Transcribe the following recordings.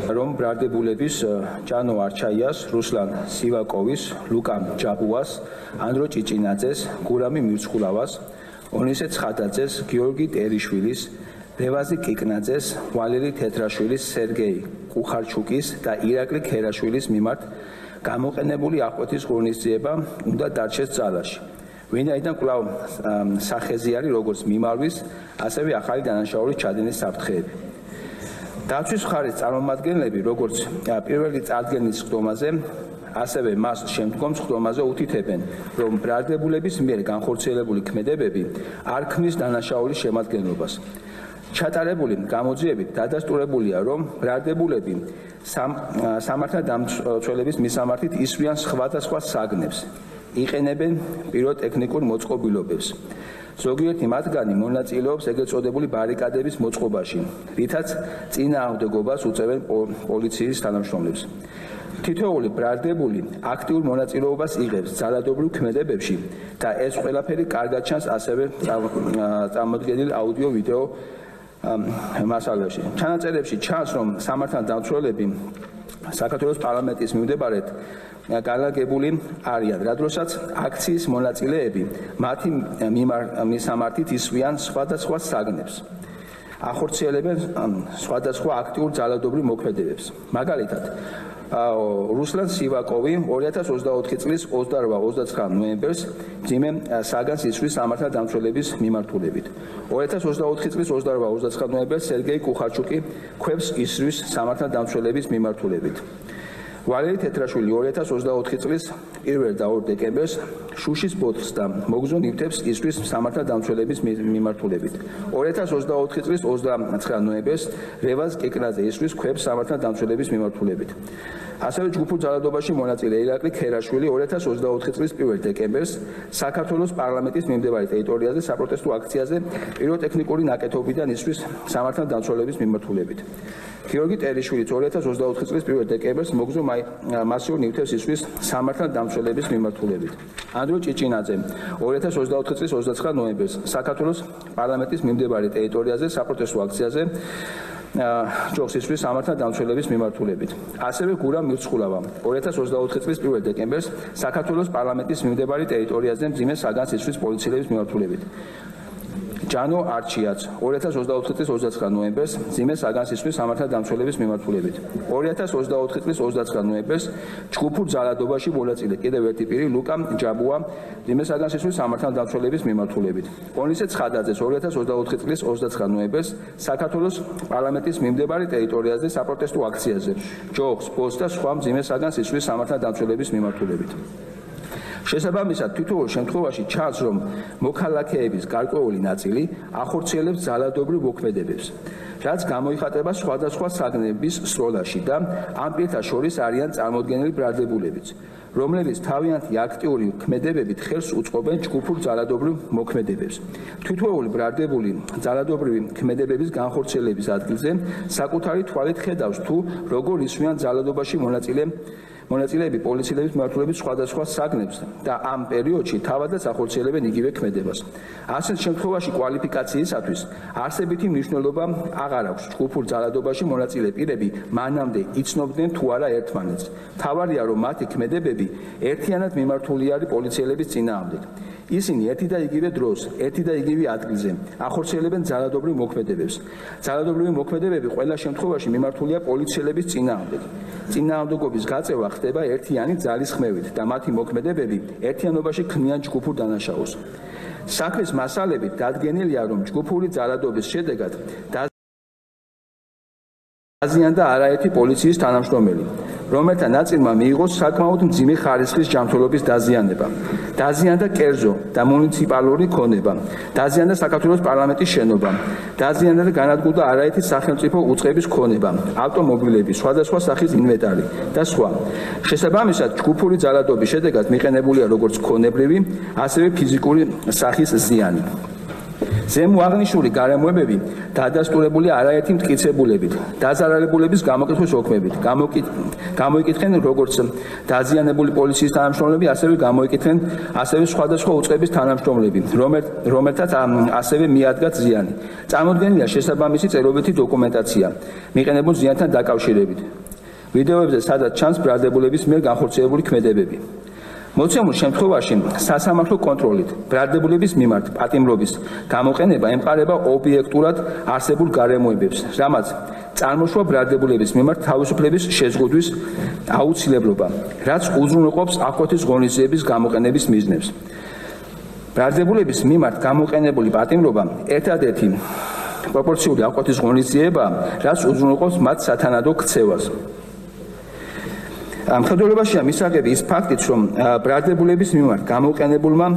რომ ბრალდებულების ჯანო არჩაიას, რუსლან სივაკოვის, ლუკა ჯაბუას, ანდრო ჭიჭინაძეს, გურამი მირცხულავას, ონისე ცხადაძეს, გიორგი ტერიშვილის, ლევაზი კიკნაძეს, ვალერი თეთრაშვილის, სერგეი კუხარჩუკის და ირაკლი ქერაშვილის მიმართ გამოყენებული აღკვეთის ღონისძიება უნდა დარჩეს ძალაში. ვინაიდან კვლავ სახეზე არის როგორც მიმარვის, ასევე ახალი დანაშაულის ჩადენის საფრთხეები. დაცვის მხარის წარმომადგენლები, როგორც პირველი წარდგენის ხდომაზე, ასევე მას შემდგომ ხდომაზე უთითებენ, რომ ბრალდებულების მიერ განხორციელებული ქმედებები არ ქმნის დანაშაულის შემადგენლობას. ჩატარებული გამოძიებით დადასტურებულია, რომ ბრალდებულები სამართალდამცველების მისამართით ისვიან სხვადასხვა საგნებს, იყენებენ პიროტექნიკურ მოწყობილობებს. ზოგიერთი მათგანი მონაწილეობს ეგრეთ წოდებული ბარიკადების მოწყობაში, რითაც წინააღმდეგობას უწევენ პოლიციის თანამშრომლებს. თითოეული ბრალდებული აქტიურ მონაწილეობას იღებს ძალადობრივ ქმედებებში და ეს ყველაფერი კარგად ჩანს ასევე წარმოდგენილ აუდიო-ვიდეო მასალებში. ჩანაწერებში ჩანს, რომ სამართალდამცველები საქართველოს პარლამენტის მიმდებარედ განლაგებული არიან, რა დროსაც აქციის მონაწილეები მათი მისამართით ისვიან სხვადასხვა საგნებს, ახორციელებენ სხვადასხვა აქტიურ ძალადობრივ მოქმედებებს. მაგალითად, რუსლან სივაკოვი 2024 წლის 28-29 ნოემბერს მძიმე საგანს ისვრის სამართალდამცველების მიმართულებით. 2024 წლის 28-29 ნოემბერს სერგეი კუხარჩუკი ქვებს ისვრის სამართალდამცველების მიმართულებით. ვალერი თეთრაშვილი 2024 წლის 1 და 2 დეკემბერს შუშის ბოთლს და მოგზო ნივთებს ისვრის სამართალდამცველების მიმართულებით. 2024 წლის 29 ნოემბერს რევაზ კიკნაძე ისვრის ქვებს სამართალდამცველების მიმართულებით. ასევე ჯგუფურ ძალადობაში მონაწილე ირაკლი ქერაშვილი 2024 წლის 1 დეკემბერს საქართველოს პარლამენტის მიმდებარე ტერიტორიაზე საპროტესტო აქციაზე პიროტექნიკური ნაკეთობიდან ისვრის სამართალდამცველების მიმართულებით. გიორგი ტერიშვილიც 2024 წლის 1 დეკემბერს მოგზო მასიურ ნივთებს ისვრის სამართალდამცველების მიმართულებით. ანდრო ჭიჭინაძე 2024 წლის 29 ნოემბერს საქართველოს პარლამენტის მიმდებარე ტერიტორიაზე საპროტესტო აქციაზე ჯოხს ისვრის სამართალდამცველების მიმართულებით. ასევე გურამ მირცხულავა 2024 წლის 1 დეკემბერს საქართველოს პარლამენტის მიმდებარე ტერიტორიაზე მძიმე საგანს ისვრის პოლიციელების მიმართულებით. ჯანო არჩიაც 2024 წლის 29 ნოემბერს მძიმე საგანს ისვრის სამართალდამცველების მიმართულებით. 2024 წლის 29 ნოემბერს ჯგუფურ ძალადობაში მონაწილე კიდევ ერთი პირი ლუკა ჯაბუა მძიმე საგანს ისვრის სამართალდამცველების მიმართულებით. ონისე ცხადაძეს 2024 წლის 29 ნოემბერს საქართველოს პარლამენტის მიმდებარე ტერიტორიაზე საპროტესტო აქციაზე ჯოხს, ბოთლს და სხვა მძიმე საგანს ისვრის სამართალდამცველების მიმართულებით. შესაბამისად, თითოეულ შემთხვევაში ჩანს, რომ მოქალაქეების გარკვეული ნაწილი ახორციელებს ძალადობრივ მოქმედებებს, რაც გამოიხატება სხვადასხვა საგნების სროლაში და ამ პირთა შორის არიან წარმოდგენილი ბრალდებულებიც, რომლებიც თავიანთი აქტიური ქმედებებით ხელს უწყობენ ჯგუფურ ძალადობრივ მოქმედებებს. თითოეული ბრალდებული ძალადობრივი ქმედებების განხორციელების ადგილზე საკუთარი თვალით ხედავს თუ როგორ ისვიან ძალადობაში მონაწილეები პოლიციელების მიმართულებით სხვადასხვა საგნებს და ამ პერიოდში თავადაც ახორციელებენ იგივე ქმედებას. ასეთ შემთხვევაში კვალიფიკაციისათვის არსებითი მნიშვნელობა აღარ აქვს ჯგუფურ ძალადობაში მონაწილე პირები მანამდე იცნობდნენ თუ არა ერთმანეთს. თავარია, რომ მათი ქმედებები ერთიანად მიმართული არის პოლიციელების წინააღმდეგ. ისინი ერთი და იგივე დროს, ერთი და იგივე ადგილზე ახორციელებენ ძალადობრივ მოქმედებებს. ძალადობრივი მოქმედებები ყველა შემთხვევაში მიმართულია პოლიციელების წინააღმდეგ. წინააღმდეგობის გაწევა ხდება ერთიანი ძალისხმევით და მათი მოქმედებები ერთიანობაში ქმნიან ჯგუფურ დანაშაულს. საქმის მასალებით დადგენილია, რომ ჯგუფური ძალადობის შედეგად დაზიანდა არაერთი პოლიციის თანამშრომელი, რომელთა ნაწილმა მიიღო საკმაოდ მძიმე ხარისხის ჯანმრთელობის დაზიანება. დაზიანდა კერძო და მუნიციპალური ქონება, დაზიანდა საქართველოს პარლამენტის შენობა, დაზიანდა და განადგურდა არაერთი სახელმწიფო უწყების ქონება, ავტომობილები, სხვადასხვა სახის ინვენტარი და სხვა. შესაბამისად, ჯგუფური ძალადობის შედეგად მიყენებულია როგორც ქონებრივი, ასევე ფიზიკური სახის ზიანი. ზემო აღნიშნული გარემოებები დადასტურებული არაერთი მტკიცებულებით, დაზარალებულების გამოკითხვის ოქმებით, გამოიკითხენ როგორც დაზიანებული პოლიციის თანამშრომლები, ასევე გამოიკითხენ ასევე სხვადასხვა უწყების თანამშრომლები, რომელთაც ასევე მიადგათ ზიანი. წარმოდგენილია შესაბამისი წერობითი დოკუმენტაცია მიყენებულ ზიანთან დაკავშირებით. ვიდეოებზე სადაც ჩანს ბრალდებულების მიერ განხორციელებული ქმედებები. მოცემულ შემთხვევაში სასამართლო კონტროლით ბრალდებულების მიმართ პატიმრობის გამოყენება ემყარება ობიექტურად არსებულ გარემოებებს, რამაც წარმოშვა ბრალდებულების მიმართ თავისუფლების შეზღუდვის აუცილებლობა, რაც უზრუნველყოფს აღკვეთის ღონისძიების გამოყენების მიზნებს. ბრალდებულების მიმართ გამოყენებული პატიმრობა ერთადერთი პროპორციული აღკვეთის ღონისძიებაა, რაც უზრუნველყოფს მათ სათანადო ქცევას. მხედველობაშია მისაღები ის ფაქტიც, რომ ბრალდებულების მიმართ გამოყენებულმა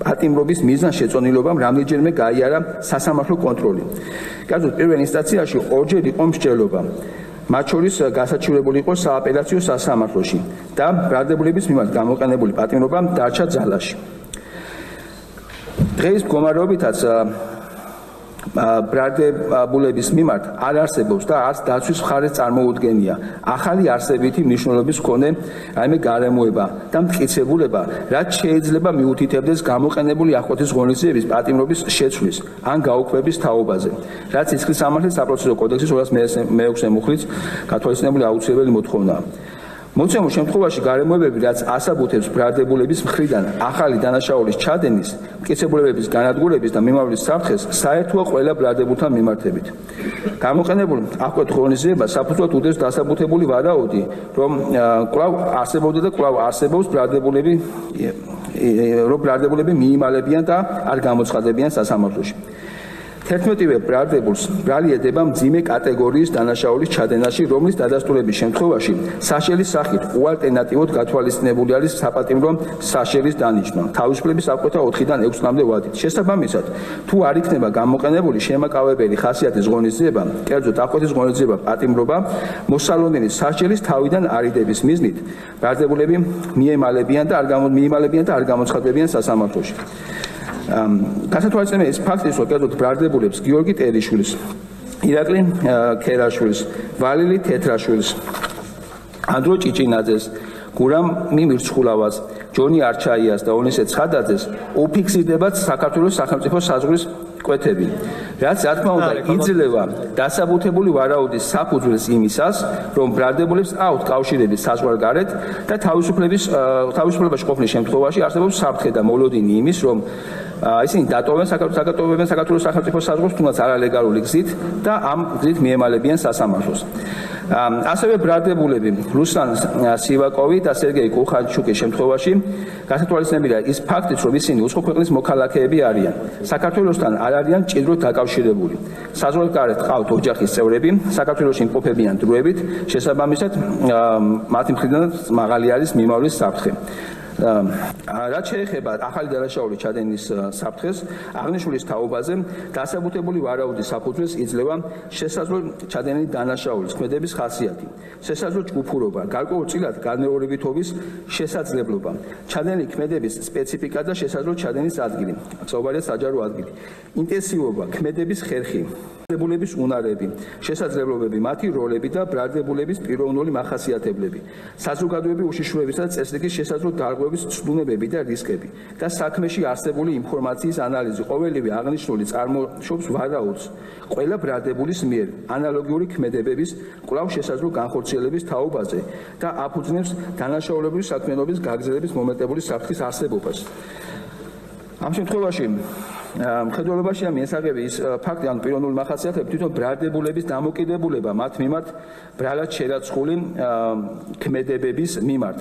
პატიმრობის მიზან შეწონილობამ რამდენჯერმე გაიარა სასამართლო კონტროლი. კერძოდ პირველ ინსტანციაში ორჯერ იყო მსჯელობა, მათ შორის გასაჩივრებული იყო სააპელაციო სასამართლოში და ბრალდებულების მიმართ გამოყენებული პატიმრობა დარჩა ძალაში. დღეს მდგომარეობითაც ბრალდებულების მიმართ არ არსებობს და არც დაცვის მხარეს წარმოუდგენია ახალი არსებითი მნიშვნელობის მქონე რაიმე გარემოება და მტკიცებულება, რაც შეიძლება მიუთითებდეს გამოყენებული აღკვეთის ღონისძიების პატიმრობის შეცვლის ან გაუქმების თაობაზე, რაც ისხლის სამართლის საპროცესო კოდექსის 206 მუხლით გათვალისწინებული აუცილებელი მოთხოვნაა. მოცემულ შემთხვევაში გარემოებები, რაც ასაბუთებს ბრალდებულების მხრიდან ახალი დანაშაულის ჩადენის, მტკიცებულებების განადგურების და მიმავლის საფრთხეს, საერთოა ყველა ბრალდებულთან მიმართებით. გამოყენებულ აღკვეთ ღონისძიებას საფუძვლად უდევს დასაბუთებული ვარაუდი, რომ კვლავ არსებობდა და კვლავ არსებობს ბრალდებულები მიიმალებიან და არ გამოცხადებიან სასამართლოში. 11-ვე ბრალდებულს ბრალი ედება მძიმე კატეგორიის დანაშაულის ჩადენაში, რომლის დადასტურების შემთხვევაში საშელის სახით უალტერნატივოდ გათვალისწინებული არის საპატიმრო საშელის დანიშნვა თავისუფლების აღკვეთა 4-დან 6 წლამდე ვადით. შესაბამისად, თუ არ იქნება გამოყენებული შემაკავებელი ხასიათის ღონისძიება, კერძოდ აღკვეთის ღონისძიება პატიმრობა, მოსალოდნელი საშელის თავიდან არიდების მიზნით ბრალდებულები მიემალებიან და არ გამოცხადებიან სასამართლოში. გასათვალისწინებელია ის ფაქტიც, რომ კერძოდ ბრალდებულებს გიორგი ტერიშვილის, ირაკლი ქერაშვილის, ვალილი თეთრაშვილის, ანდრო ჭიჭინაძეს, გურამ მირცხულავას, ჯონი არჩაიას და ონისე ცხადაძეს უფიქსირდებათ საქართველოს სახელმწიფო საზღვრის კვეთები, რაც რა თქმა უნდა იძლევა დასაბუთებული ვარაუდის საფუძველს იმისას, რომ ბრალდებულებს აუთ კავშირები საზღვარგარეთ და თავისუფლებაში ყოფნის შემთხვევაში არსებობს საფრთხე და მოლოდინი იმის, რომ ისინი დატოვებენ საქართველოს სახელმწიფო საზღვრს, თუნდაც არალეგალური გზით და ამ გზით მიემალებიან სასამართლოს. ასევე ბრალდებულები რუსლან სივაკოვი და სერგეი კუხანჩუკის შემთხვევაში გასათვალისწინებელია ის ფაქტიც, რომ ისინი უცხო ქვეყნის მოქალაქეები არიან. საქართველოსთან არ არიან მჭიდროდ დაკავშირებული. საზღვარგარეთ ყავთ ოჯახის წევრები, საქართველოში იმყოფებიან დროებით, შესაბამისად მათი მხრიდან მაღალი არის მიმავლის საფრთხე. რაც შეეხება ახალი დანაშაულის ჩადენის საფრთხეს, აღნიშნულის თაობაზე დასაბუთებული ვარაუდის საფუძველს იძლევა შესაძლო ჩადენილი დანაშაულის ქმედების ხასიათი, შესაძლო ჯგუფურობა, გარკვეულწილად განმეორებითობის შესაძლებლობა, ჩადენილი ქმედების სპეციფიკა და შესაძლო ჩადენის ადგილი, საუბარია საჯარო ადგილი, ინტენსივობა, ქმედების ხერხი, ბრალდებულების უნარები, შესაძლებლობები, მათი როლები და ბრალდებულების პიროვნული მახასიათებლები, საზოგადოებრივი უშიშროებისა და წესრიგის შესაძლო დარღვევების ცვლილებები და რისკები და საქმეში არსებული ინფორმაციის ანალიზი. ყოველივე აღნიშნული წარმოშობს ვარაუდს ყველა ბრალდებულის მიერ ანალოგიური ქმედებების კვლავ შესაძლო განხორციელების თაობაზე და აფუძნებს დანაშაულებრივი საქმიანობის გაგრძელების მომენტებული საფრთხის არსებობას. ამ შემთხვევაში მხედველობაშია მიესაღები ის ფაქტი, ან პიროვნული მახასიათებლები, თვითონ ბრალდებულების დამოკიდებულება მათ მიმართ ბრალად შერაცხული ქმედებების მიმართ.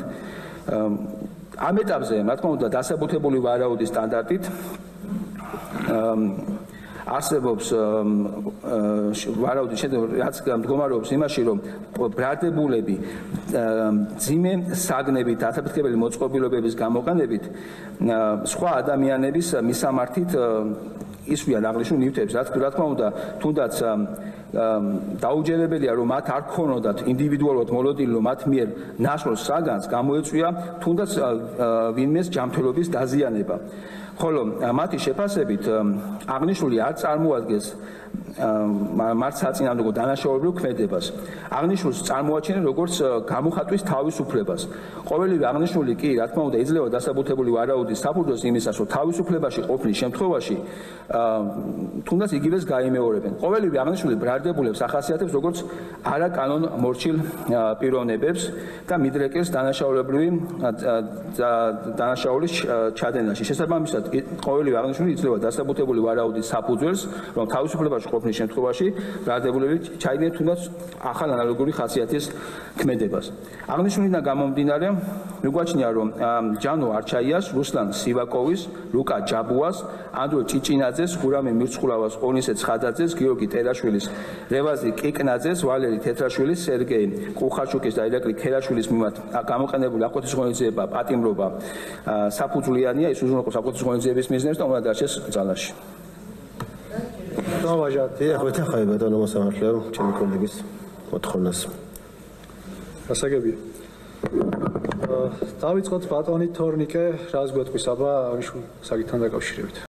ამ ეტაპზე, რა თქმა უნდა, დასაბუთებული ვარაუდის სტანდარტით არსებობს ვარაუდის შედეგი, რაც მდგომარეობს იმაში, რომ ბრალდებულები ძიმე საგნებით, ათაფეთქებელი მოწყობილობების გამოყენებით სხვა ადამიანების მისამართით ისვიან აღნიშნულ ნივთებს, რაც რა თქმა უნდა, თუნდაც დაუჯერებელია, რომ მათ არ ქონოდათ ინდივიდუალურად მოლოდინი, რომ მათ მიერ ნაშრომს საგანს გამოეწვია თუნდაც ვინმეს ჯანმრთელობის დაზიანება. ხოლო მათი შეფასებით აღნიშნული არ წარმოადგენს მართ საწინააღმდეგო დანაშაულებრივ ქმედებას. აღნიშნულს წარმოაჩენენ როგორც გამოხატვის თავისუფლებას. ყოველივე აღნიშნული კი, რა თქმა უნდა, იძლევა დასაბუთებული ვარაუდის საფუძველს იმისას, რომ თავისუფლებაში ყოფნის შემთხვევაში თუნდაც იგივეს გაიმეორებენ. ყოველივე აღნიშნული ბრალდებულებს ახასიათებს როგორც არაკანონ მორჩილ პიროვნებებს და მიდრეკილს დანაშაულებრივი დანაშაულის ჩადენაში. შესაბამისად, ყოველივე აღნიშნული იძლევა დასაბუთებული ვარაუდის საფუძველს, რომ თავისუფლებაში ყოფნის შემთხვევაში ბრალდებულები ჩაიდნენ თუნდაც ახალ ანალოგური ხასიათის ქმედებას. აღნიშნულიდან გამომდინარე, მიგვაჩნია, რომ ჯანო არჩაიას, რუსლან სივაკოვის, ლუკა ჯაბუას, ანდრო ჭიჭინაძეს, გურამი მირცხულავას, ონისე ცხადაძეს, გიორგი ტერაშვილის, რევაზი კიკნაძეს, ვალერი თეთრაშვილის, სერგეი კუხარჩუკის და ირაკლი ქერაშვილის მიმართ გამოყენებული აკუთრის ღონისძიება პატიმრობა საფუძვლიანია, ის უზრუნველყოფს აკუთრის ღონისძიების მიზნებს და უნდა დარჩეს ძალაში. დავაჟათი, ახლა ბატონო მოსამართლეო, ჩემი კოლეგის მოთხოვნას. გასაგებია. დავიწყოთ ბატონი თორნიკე, რას გვეტყვის აბა აღნიშნულ საკითხთან დაკავშირებით.